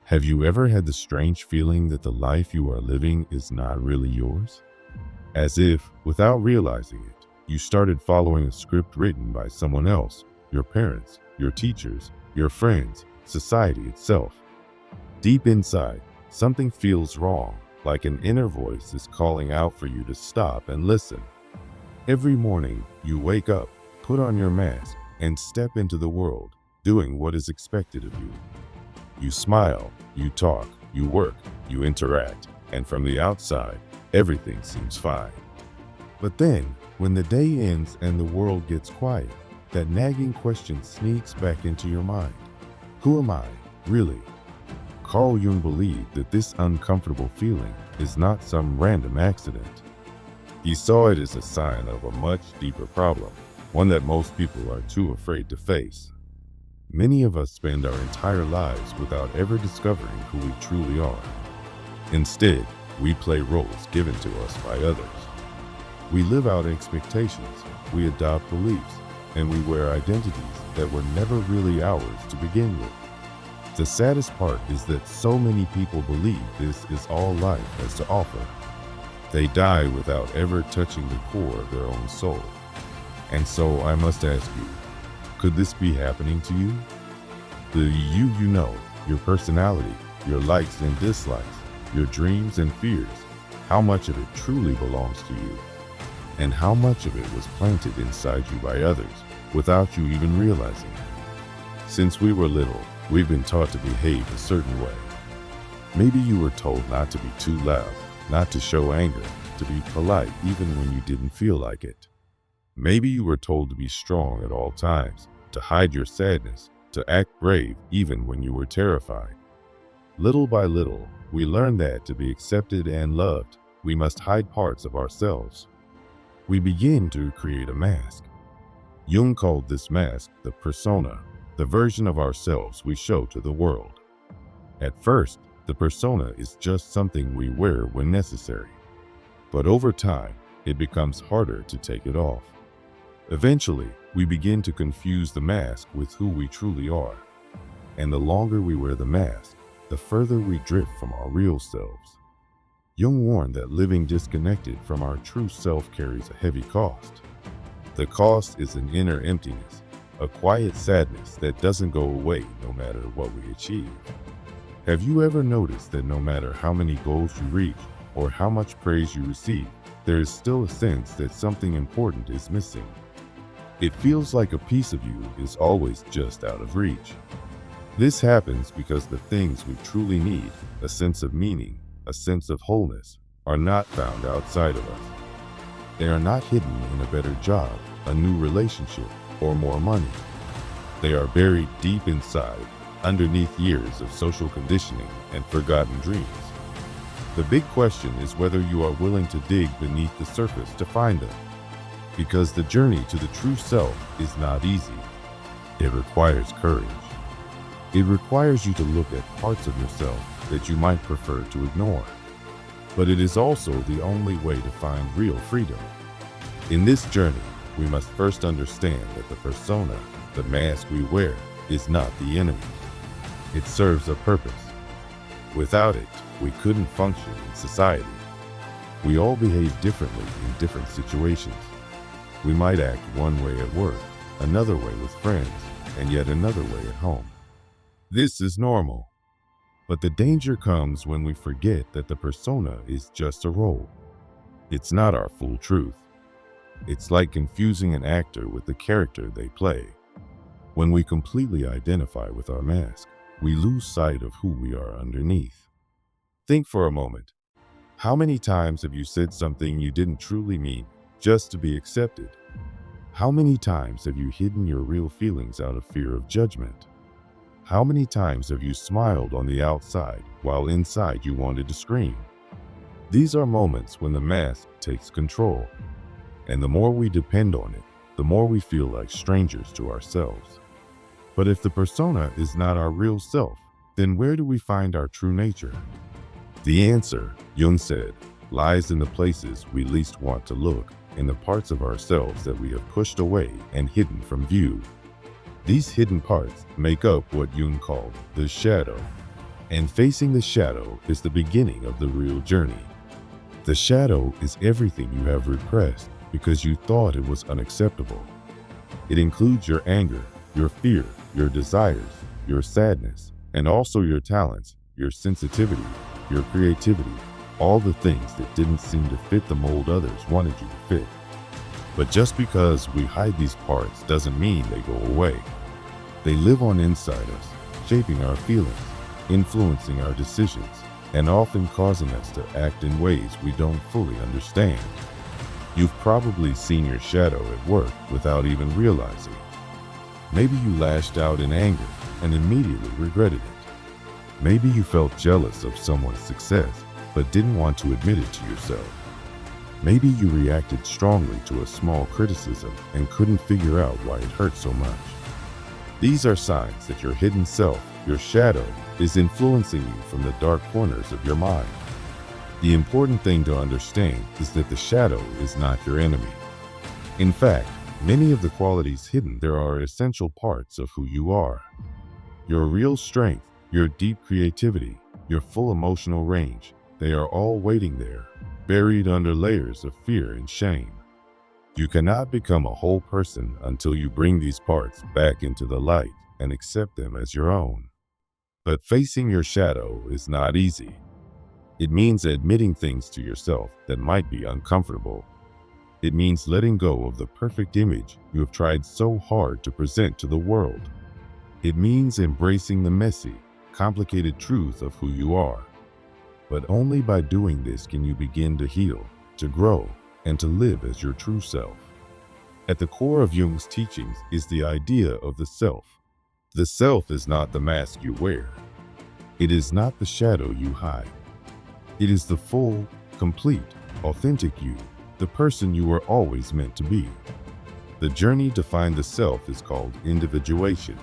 Have you ever had the strange feeling that the life you are living is not really yours? As if, without realizing it, you started following a script written by someone else, your parents, your teachers, your friends, society itself. Deep inside, something feels wrong, like an inner voice is calling out for you to stop and listen. Every morning, you wake up, put on your mask, and step into the world, doing what is expected of you. You smile, you talk, you work, you interact, and from the outside, everything seems fine. But then, when the day ends and the world gets quiet, that nagging question sneaks back into your mind. Who am I, really? Carl Jung believed that this uncomfortable feeling is not some random accident. He saw it as a sign of a much deeper problem, one that most people are too afraid to face. Many of us spend our entire lives without ever discovering who we truly are. Instead, we play roles given to us by others. We live out expectations, we adopt beliefs, and we wear identities that were never really ours to begin with. The saddest part is that so many people believe this is all life has to offer. They die without ever touching the core of their own soul. And so I must ask you, could this be happening to you? The you know, your personality, your likes and dislikes, your dreams and fears, how much of it truly belongs to you? And how much of it was planted inside you by others without you even realizing it? Since we were little, we've been taught to behave a certain way. Maybe you were told not to be too loud, not to show anger, to be polite even when you didn't feel like it. Maybe you were told to be strong at all times, to hide your sadness, to act brave even when you were terrified. Little by little, we learn that to be accepted and loved, we must hide parts of ourselves. We begin to create a mask. Jung called this mask the persona, the version of ourselves we show to the world. At first, the persona is just something we wear when necessary. But over time, it becomes harder to take it off. Eventually, we begin to confuse the mask with who we truly are. And the longer we wear the mask, the further we drift from our real selves. Jung warned that living disconnected from our true self carries a heavy cost. The cost is an inner emptiness, a quiet sadness that doesn't go away no matter what we achieve. Have you ever noticed that no matter how many goals you reach or how much praise you receive, there is still a sense that something important is missing? It feels like a piece of you is always just out of reach. This happens because the things we truly need, a sense of meaning, a sense of wholeness, are not found outside of us. They are not hidden in a better job, a new relationship, or more money. They are buried deep inside, underneath years of social conditioning and forgotten dreams. The big question is whether you are willing to dig beneath the surface to find them. Because the journey to the true self is not easy. It requires courage. It requires you to look at parts of yourself that you might prefer to ignore. But it is also the only way to find real freedom. In this journey, we must first understand that the persona, the mask we wear, is not the enemy. It serves a purpose. Without it, we couldn't function in society. We all behave differently in different situations. We might act one way at work, another way with friends, and yet another way at home. This is normal. But the danger comes when we forget that the persona is just a role. It's not our full truth. It's like confusing an actor with the character they play. When we completely identify with our mask, we lose sight of who we are underneath. Think for a moment. How many times have you said something you didn't truly mean just to be accepted? How many times have you hidden your real feelings out of fear of judgment? How many times have you smiled on the outside while inside you wanted to scream? These are moments when the mask takes control. And the more we depend on it, the more we feel like strangers to ourselves. But if the persona is not our real self, then where do we find our true nature? The answer, Jung said, lies in the places we least want to look, in the parts of ourselves that we have pushed away and hidden from view. These hidden parts make up what Jung called the shadow. And facing the shadow is the beginning of the real journey. The shadow is everything you have repressed because you thought it was unacceptable. It includes your anger, your fear, your desires, your sadness, and also your talents, your sensitivity, your creativity, all the things that didn't seem to fit the mold others wanted you to fit. But just because we hide these parts doesn't mean they go away. They live on inside us, shaping our feelings, influencing our decisions, and often causing us to act in ways we don't fully understand. You've probably seen your shadow at work without even realizing it. Maybe you lashed out in anger and immediately regretted it. Maybe you felt jealous of someone's success but didn't want to admit it to yourself. Maybe you reacted strongly to a small criticism and couldn't figure out why it hurt so much. These are signs that your hidden self, your shadow, is influencing you from the dark corners of your mind. The important thing to understand is that the shadow is not your enemy. In fact, many of the qualities hidden there are essential parts of who you are. Your real strength, your deep creativity, your full emotional range, they are all waiting there, buried under layers of fear and shame. You cannot become a whole person until you bring these parts back into the light and accept them as your own. But facing your shadow is not easy. It means admitting things to yourself that might be uncomfortable. It means letting go of the perfect image you have tried so hard to present to the world. It means embracing the messy, complicated truth of who you are. But only by doing this can you begin to heal, to grow, and to live as your true self. At the core of Jung's teachings is the idea of the self. The self is not the mask you wear. It is not the shadow you hide. It is the full, complete, authentic you, the person you were always meant to be. The journey to find the self is called individuation.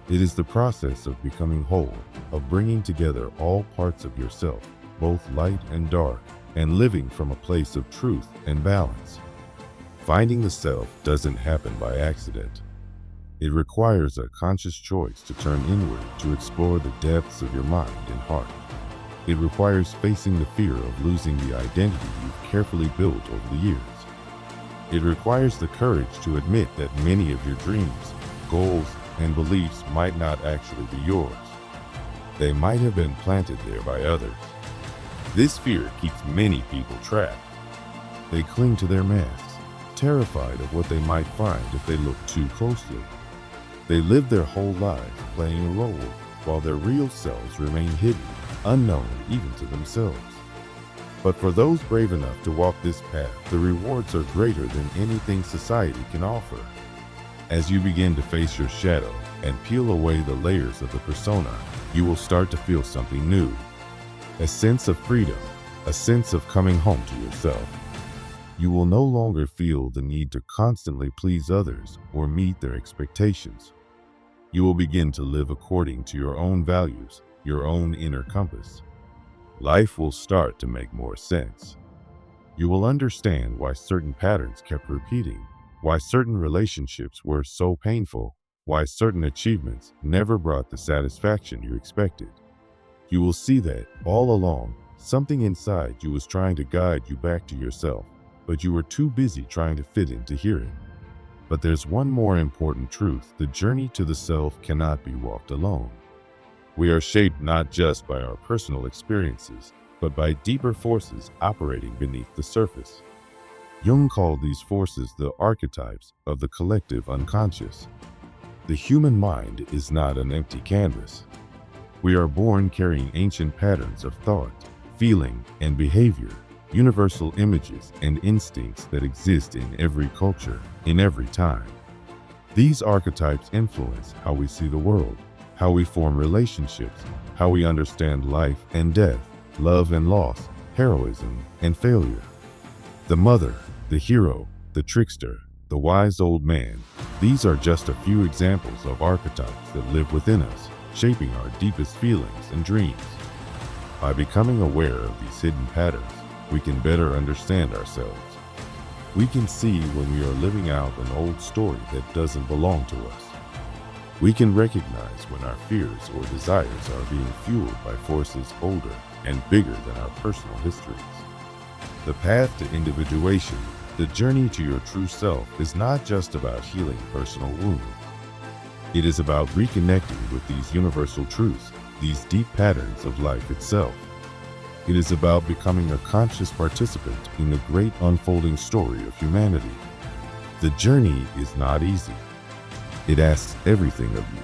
It is the process of becoming whole, of bringing together all parts of yourself, both light and dark, and living from a place of truth and balance. Finding the self doesn't happen by accident. It requires a conscious choice to turn inward to explore the depths of your mind and heart. It requires facing the fear of losing the identity you've carefully built over the years. It requires the courage to admit that many of your dreams, goals, and beliefs might not actually be yours. They might have been planted there by others. This fear keeps many people trapped. They cling to their masks, terrified of what they might find if they look too closely. They live their whole lives playing a role while their real selves remain hidden, unknown even to themselves. But for those brave enough to walk this path, the rewards are greater than anything society can offer. As you begin to face your shadow and peel away the layers of the persona, you will start to feel something new. A sense of freedom, a sense of coming home to yourself. You will no longer feel the need to constantly please others or meet their expectations. You will begin to live according to your own values, your own inner compass. Life will start to make more sense. You will understand why certain patterns kept repeating, why certain relationships were so painful, why certain achievements never brought the satisfaction you expected. You will see that, all along, something inside you was trying to guide you back to yourself, but you were too busy trying to fit in to hear it. But there's one more important truth: the journey to the self cannot be walked alone. We are shaped not just by our personal experiences, but by deeper forces operating beneath the surface. Jung called these forces the archetypes of the collective unconscious. The human mind is not an empty canvas. We are born carrying ancient patterns of thought, feeling, and behavior, universal images and instincts that exist in every culture, in every time. These archetypes influence how we see the world, how we form relationships, how we understand life and death, love and loss, heroism and failure. The mother, the hero, the trickster, the wise old man, these are just a few examples of archetypes that live within us, shaping our deepest feelings and dreams. By becoming aware of these hidden patterns, we can better understand ourselves. We can see when we are living out an old story that doesn't belong to us. We can recognize when our fears or desires are being fueled by forces older and bigger than our personal histories. The path to individuation, the journey to your true self, is not just about healing personal wounds. It is about reconnecting with these universal truths, these deep patterns of life itself. It is about becoming a conscious participant in the great unfolding story of humanity. The journey is not easy. It asks everything of you,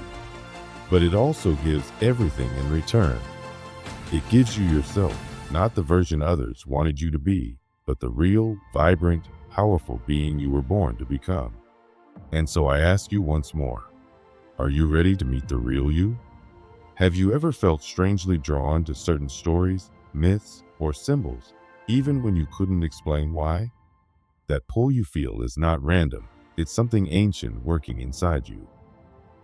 but it also gives everything in return. It gives you yourself, not the version others wanted you to be, but the real, vibrant, powerful being you were born to become. And so I ask you once more, are you ready to meet the real you? Have you ever felt strangely drawn to certain stories, myths, or symbols, even when you couldn't explain why? That pull you feel is not random. It's something ancient working inside you.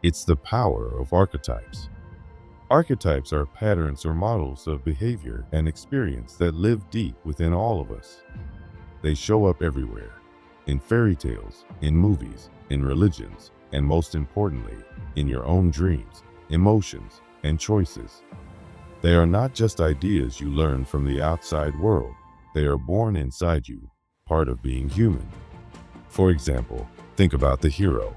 It's the power of archetypes. Archetypes are patterns or models of behavior and experience that live deep within all of us. They show up everywhere, in fairy tales, in movies, in religions, and most importantly, in your own dreams, emotions, and choices. They are not just ideas you learn from the outside world. They are born inside you, part of being human. For example, think about the hero.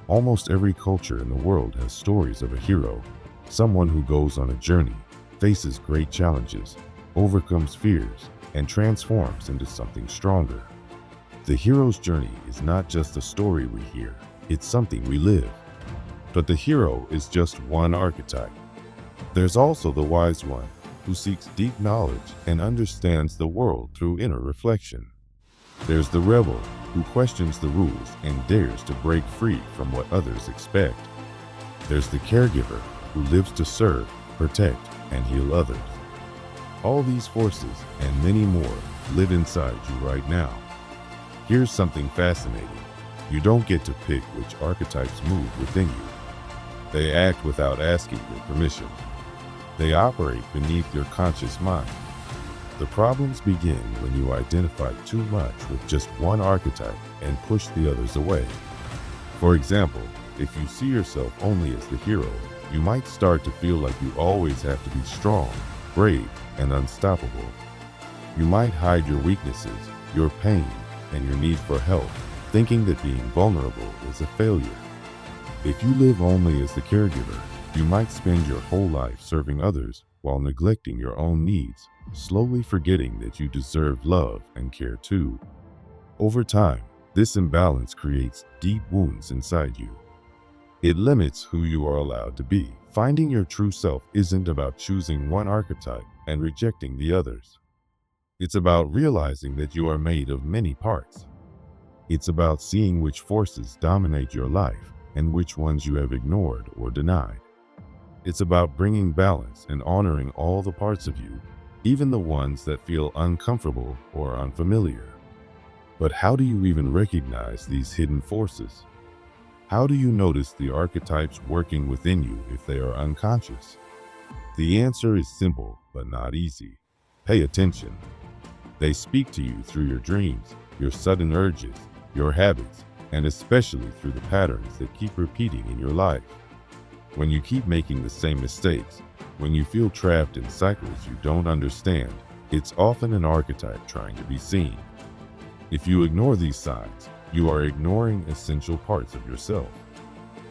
Almost every culture in the world has stories of a hero, someone who goes on a journey, faces great challenges, overcomes fears, and transforms into something stronger. The hero's journey is not just a story we hear, it's something we live. But the hero is just one archetype. There's also the wise one, who seeks deep knowledge and understands the world through inner reflection. There's the rebel, who questions the rules and dares to break free from what others expect. There's the caregiver, who lives to serve, protect, and heal others. All these forces, and many more, live inside you right now. Here's something fascinating. You don't get to pick which archetypes move within you. They act without asking your permission. They operate beneath your conscious mind. The problems begin when you identify too much with just one archetype and push the others away. For example, if you see yourself only as the hero, you might start to feel like you always have to be strong, brave, and unstoppable. You might hide your weaknesses, your pain, and your need for help, thinking that being vulnerable is a failure. If you live only as the caregiver, you might spend your whole life serving others while neglecting your own needs, slowly forgetting that you deserve love and care too. Over time, this imbalance creates deep wounds inside you. It limits who you are allowed to be. Finding your true self isn't about choosing one archetype and rejecting the others. It's about realizing that you are made of many parts. It's about seeing which forces dominate your life and which ones you have ignored or denied. It's about bringing balance and honoring all the parts of you, even the ones that feel uncomfortable or unfamiliar. But how do you even recognize these hidden forces? How do you notice the archetypes working within you if they are unconscious? The answer is simple, but not easy. Pay attention. They speak to you through your dreams, your sudden urges, your habits, and especially through the patterns that keep repeating in your life. When you keep making the same mistakes, when you feel trapped in cycles you don't understand, it's often an archetype trying to be seen. If you ignore these signs, you are ignoring essential parts of yourself.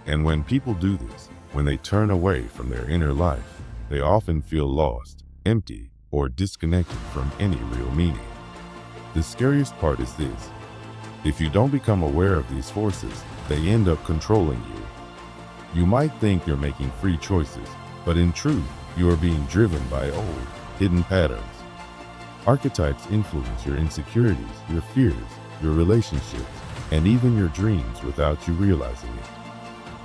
And when people do this, when they turn away from their inner life, they often feel lost, empty, or disconnected from any real meaning. The scariest part is this. If you don't become aware of these forces, they end up controlling you. You might think you're making free choices, but in truth, you are being driven by old, hidden patterns. Archetypes influence your insecurities, your fears, your relationships, and even your dreams without you realizing it.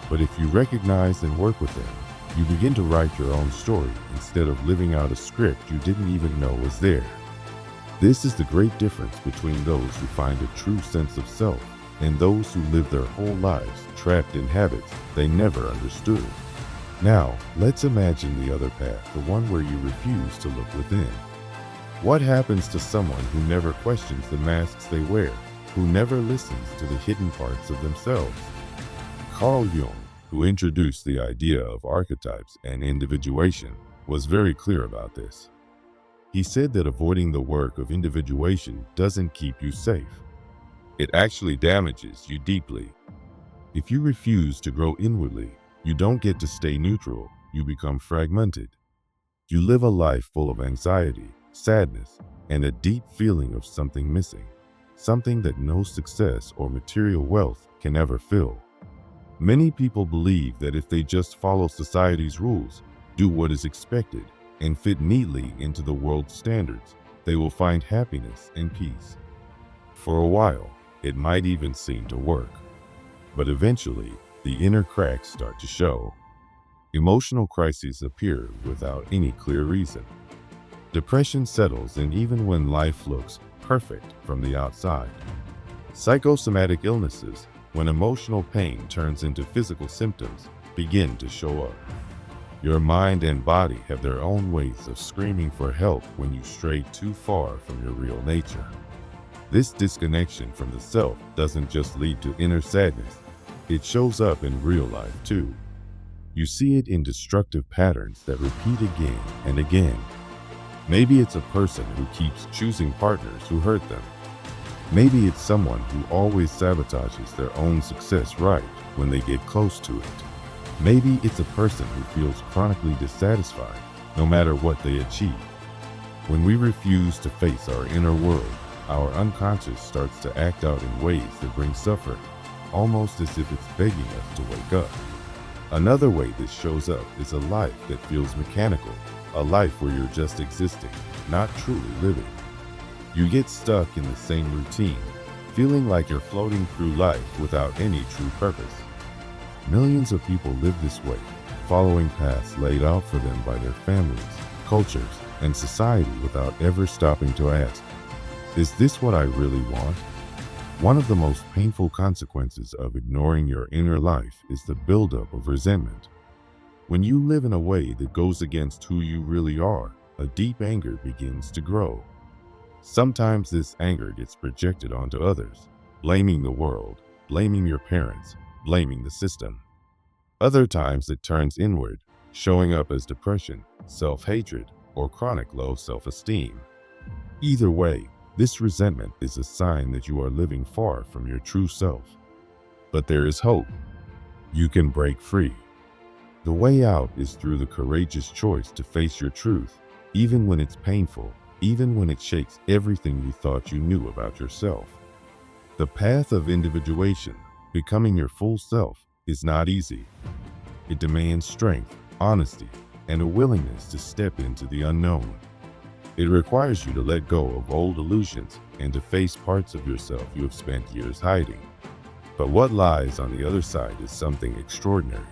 But if you recognize and work with them, you begin to write your own story instead of living out a script you didn't even know was there. This is the great difference between those who find a true sense of self and those who live their whole lives trapped in habits they never understood. Now, let's imagine the other path, the one where you refuse to look within. What happens to someone who never questions the masks they wear, who never listens to the hidden parts of themselves? Carl Jung, who introduced the idea of archetypes and individuation, was very clear about this. He said that avoiding the work of individuation doesn't keep you safe. It actually damages you deeply. If you refuse to grow inwardly, you don't get to stay neutral, you become fragmented. You live a life full of anxiety, sadness, and a deep feeling of something missing, something that no success or material wealth can ever fill. Many people believe that if they just follow society's rules, do what is expected, and fit neatly into the world's standards, they will find happiness and peace. For a while, it might even seem to work. But eventually, the inner cracks start to show. Emotional crises appear without any clear reason. Depression settles in even when life looks perfect from the outside. Psychosomatic illnesses, when emotional pain turns into physical symptoms, begin to show up. Your mind and body have their own ways of screaming for help when you stray too far from your real nature. This disconnection from the self doesn't just lead to inner sadness, it shows up in real life too. You see it in destructive patterns that repeat again and again. Maybe it's a person who keeps choosing partners who hurt them. Maybe it's someone who always sabotages their own success right when they get close to it. Maybe it's a person who feels chronically dissatisfied no matter what they achieve. When we refuse to face our inner world, our unconscious starts to act out in ways that bring suffering, almost as if it's begging us to wake up. Another way this shows up is a life that feels mechanical, a life where you're just existing, not truly living. You get stuck in the same routine, feeling like you're floating through life without any true purpose. Millions of people live this way, following paths laid out for them by their families, cultures, and society without ever stopping to ask, is this what I really want? One of the most painful consequences of ignoring your inner life is the buildup of resentment. When you live in a way that goes against who you really are, a deep anger begins to grow. Sometimes this anger gets projected onto others, blaming the world, blaming your parents, blaming the system. Other times it turns inward, showing up as depression, self-hatred, or chronic low self-esteem. Either way, this resentment is a sign that you are living far from your true self. But there is hope. You can break free. The way out is through the courageous choice to face your truth, even when it's painful, even when it shakes everything you thought you knew about yourself. The path of individuation, becoming your full self, is not easy. It demands strength, honesty, and a willingness to step into the unknown. It requires you to let go of old illusions and to face parts of yourself you have spent years hiding. But what lies on the other side is something extraordinary.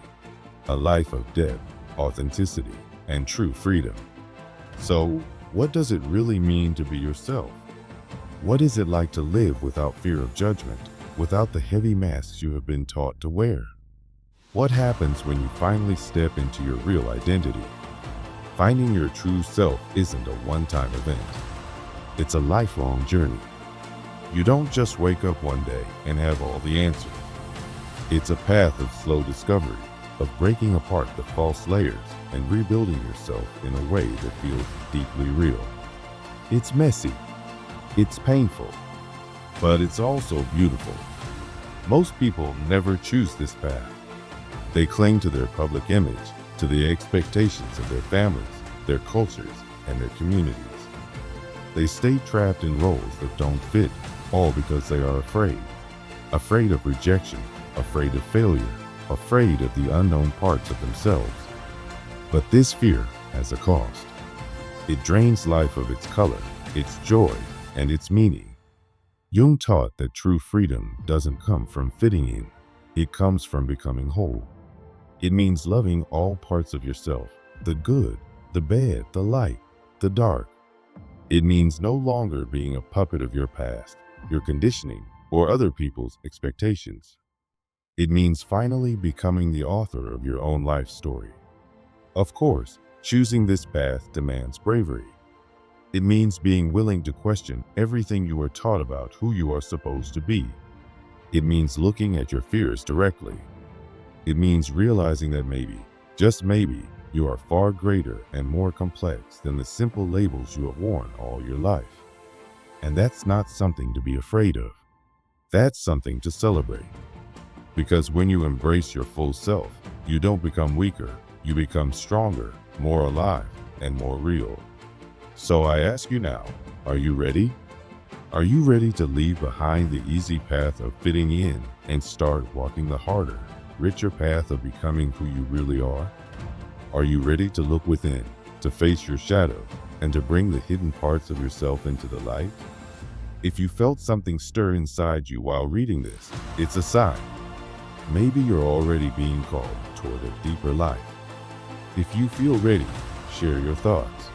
A life of depth, authenticity, and true freedom. So, what does it really mean to be yourself? What is it like to live without fear of judgment, without the heavy masks you have been taught to wear? What happens when you finally step into your real identity? Finding your true self isn't a one-time event. It's a lifelong journey. You don't just wake up one day and have all the answers. It's a path of slow discovery, of breaking apart the false layers and rebuilding yourself in a way that feels deeply real. It's messy, it's painful, but it's also beautiful. Most people never choose this path. They cling to their public image, to the expectations of their families, their cultures, and their communities. They stay trapped in roles that don't fit, all because they are afraid. Afraid of rejection, afraid of failure, afraid of the unknown parts of themselves. But this fear has a cost. It drains life of its color, its joy, and its meaning. Jung taught that true freedom doesn't come from fitting in. It comes from becoming whole. It means loving all parts of yourself, the good, the bad, the light, the dark. It means no longer being a puppet of your past, your conditioning, or other people's expectations. It means finally becoming the author of your own life story. Of course, choosing this path demands bravery. It means being willing to question everything you are taught about who you are supposed to be. It means looking at your fears directly. It means realizing that maybe, just maybe, you are far greater and more complex than the simple labels you have worn all your life. And that's not something to be afraid of. That's something to celebrate. Because when you embrace your full self, you don't become weaker, you become stronger, more alive, and more real. So I ask you now, are you ready? Are you ready to leave behind the easy path of fitting in and start walking the harder, richer path of becoming who you really are? Are you ready to look within, to face your shadows, and to bring the hidden parts of yourself into the light? If you felt something stir inside you while reading this, it's a sign. Maybe you're already being called toward a deeper life. If you feel ready, share your thoughts.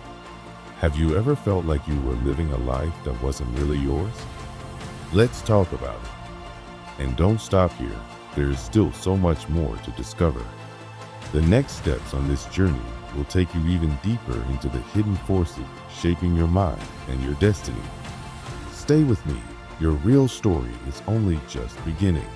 Have you ever felt like you were living a life that wasn't really yours? Let's talk about it. And don't stop here. There is still so much more to discover. The next steps on this journey will take you even deeper into the hidden forces shaping your mind and your destiny. Stay with me. Your real story is only just beginning.